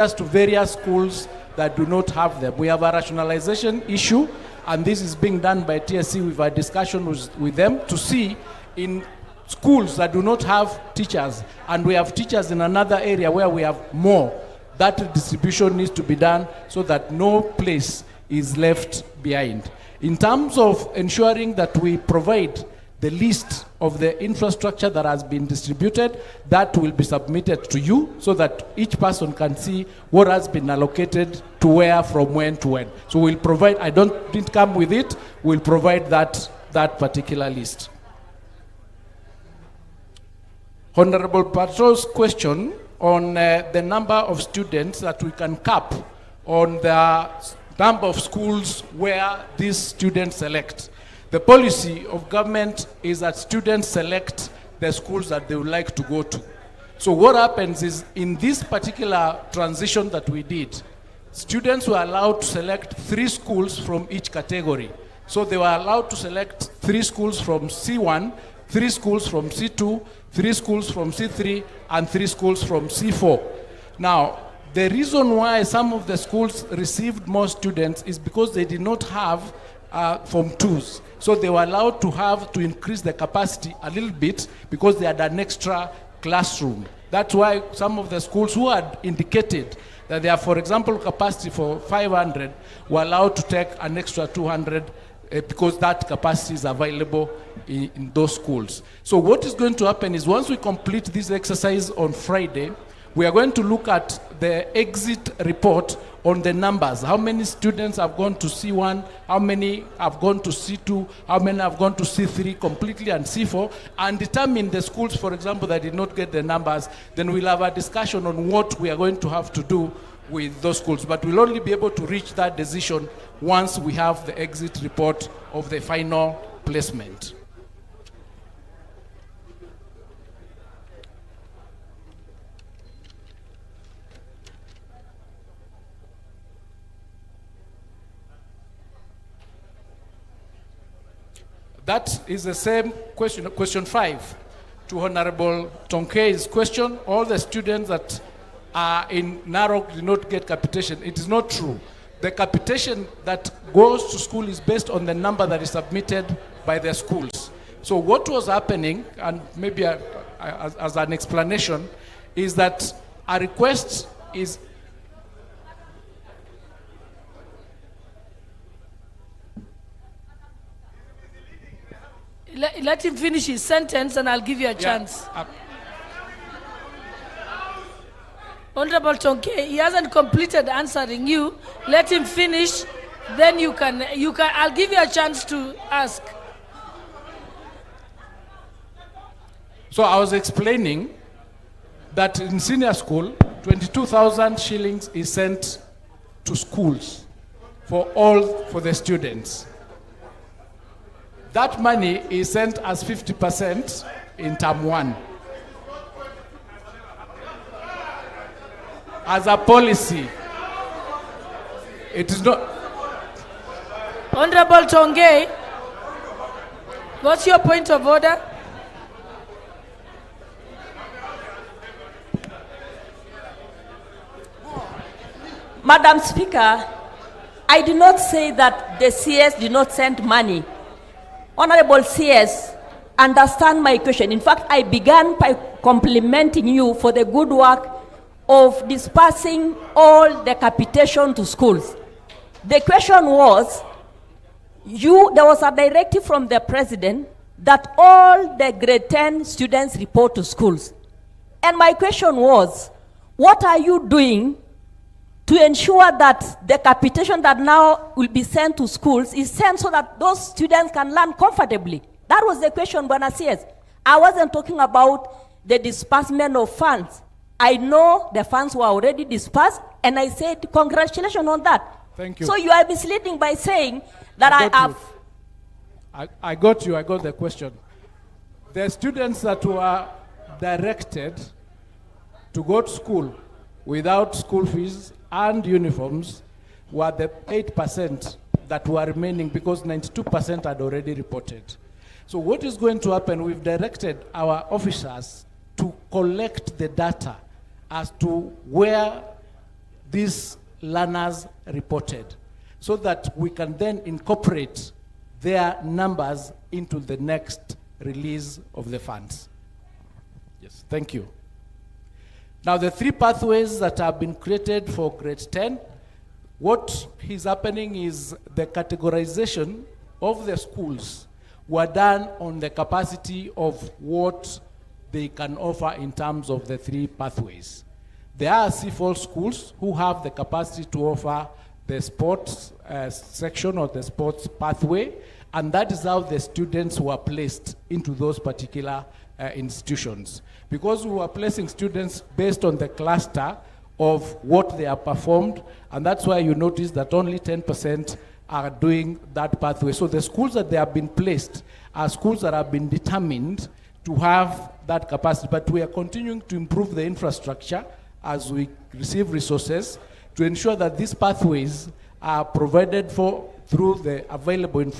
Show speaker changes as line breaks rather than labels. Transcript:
as to various schools that do not have them. We have a rationalization issue, and this is being done by TSC. We've had discussion with them to see in schools that do not have teachers, and we have teachers in another area where we have more, that distribution needs to be done so that no place is left behind. In terms of ensuring that we provide the list of the infrastructure that has been distributed, that will be submitted to you so that each person can see what has been allocated to where, from when to when. So we'll provide, didn't come with it, we'll provide that particular list. Honorable Patrol's question on the number of students that we can cap on the number of schools where these students select. The policy of government is that students select the schools that they would like to go to. So what happens is, in this particular transition that we did, students were allowed to select 3 schools from each category. So they were allowed to select 3 schools from C1, 3 schools from C2, 3 schools from C3, and 3 schools from C4. Now, the reason why some of the schools received more students is because they did not have Form 2s. So they were allowed to increase the capacity a little bit because they had an extra classroom. That's why some of the schools who had indicated that they have, for example, capacity for 500 were allowed to take an extra 200 because that capacity is available in those schools. So what is going to happen is, once we complete this exercise on Friday, we are going to look at the exit report on the numbers. How many students have gone to C1, how many have gone to C2, how many have gone to C3 completely, and C4, and determine the schools, for example, that did not get the numbers. Then we'll have a discussion on what we are going to have to do with those schools. But we'll only be able to reach that decision once we have the exit report of the final placement. That is the same question, question 5, to Honorable Tonkei's question. All the students that are in Narok did not get capitation. It is not true. The capitation that goes to school is based on the number that is submitted by the schools. So what was happening, and maybe as an explanation, is that a request is
Let him finish his sentence and I'll give you a chance. Honorable Tonkei, he hasn't completed answering you. Let him finish, then you can, I'll give you a chance to ask.
So I was explaining that in senior school, 22,000 shillings is sent to schools for the students. That money is sent as 50% in term 1. As a policy, it is not.
Honorable Tonkei, what's your point of order?
Madam Speaker, I did not say that the CS did not send money. Honorable CS, understand my question. In fact, I began by complimenting you for the good work of dispersing all the capitation to schools. The question was, there was a directive from the president that all the grade 10 students report to schools. And my question was, what are you doing to ensure that the capitation that now will be sent to schools is sent so that those students can learn comfortably? That was the question, Bwana CS. I wasn't talking about the disbursement of funds. I know the funds were already dispersed, and I said, congratulations on that.
Thank you.
So you are misleading by saying that I have...
I got you, I got the question. The students that were directed to go to school without school fees and uniforms were the 8% that were remaining, because 92% had already reported. So what is going to happen, we've directed our officers to collect the data as to where these learners reported, so that we can then incorporate their numbers into the next release of the funds. Yes, thank you. Now, the 3 pathways that have been created for grade 10, what is happening is the categorization of the schools were done on the capacity of what they can offer in terms of the 3 pathways. There are C4 schools who have the capacity to offer the sports section or the sports pathway, and that is how the students were placed into those particular institutions. Because we were placing students based on the cluster of what they have performed, and that's why you notice that only 10% are doing that pathway. So the schools that they have been placed are schools that have been determined to have that capacity, but we are continuing to improve the infrastructure as we receive resources to ensure that these pathways are provided for through the available infrastructure.